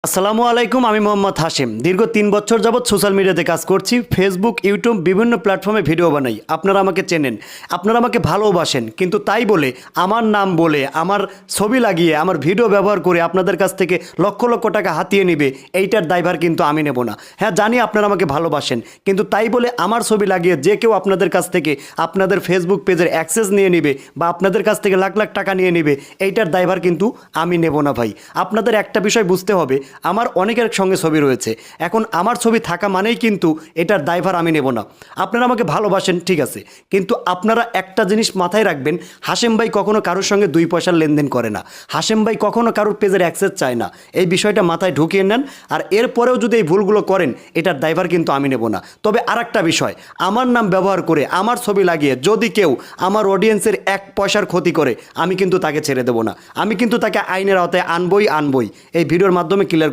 আসসালামু আলাইকুম, আমি মোহাম্মদ হাশিম। দীর্ঘ 3 বছর যাবৎ সোশ্যাল মিডিয়াতে কাজ করছি। ফেসবুক, ইউটিউব বিভিন্ন প্ল্যাটফর্মে ভিডিও বানাই। আপনারা আমাকে চেনেন, আপনারা আমাকে ভালোবাসেন, কিন্তু তাই বলে আমার নাম বলে, আমার ছবি লাগিয়ে, আমার ভিডিও ব্যবহার করে আপনাদের কাছ থেকে লক্ষ লক্ষ টাকা হাতিয়ে নেবে, এইটার দায়ভার কিন্তু আমি নেব না। হ্যাঁ, জানি আপনারা আমাকে ভালোবাসেন, কিন্তু তাই বলে আমার ছবি লাগিয়ে যে কেউ আপনাদের কাছ থেকে আপনাদের ফেসবুক পেজের অ্যাক্সেস নিয়ে নেবে বা আপনাদের কাছ থেকে লাখ লাখ টাকা নিয়ে নেবে, এইটার দায়ভার কিন্তু আমি নেব না ভাই। আপনাদের একটা বিষয় বুঝতে হবে, আমার অনেকের সঙ্গে ছবি রয়েছে। এখন আমার ছবি থাকা মানেই কিন্তু এটার দায়ভার আমি নেব না। আপনারা আমাকে ভালোবাসেন, ঠিক আছে, কিন্তু আপনারা একটা জিনিস মাথায় রাখবেন, হাশেম ভাই কখনো কারোর সঙ্গে 2 পয়সার লেনদেন করে না। হাশেম ভাই কখনো কারোর পেজের অ্যাক্সেস চায় না। এই বিষয়টা মাথায় ঢুকিয়ে নেন। আর এরপরেও যদি এই ভুলগুলো করেন, এটার দায়ভার কিন্তু আমি নেব না। তবে আর একটা বিষয়, আমার নাম ব্যবহার করে আমার ছবি লাগিয়ে যদি কেউ আমার অডিয়েন্সের 1 পয়সার ক্ষতি করে, আমি কিন্তু তাকে ছেড়ে দেব না। আমি কিন্তু তাকে আইনের আওতায় আনবই। এই ভিডিওর মাধ্যমে ক্লিয়ার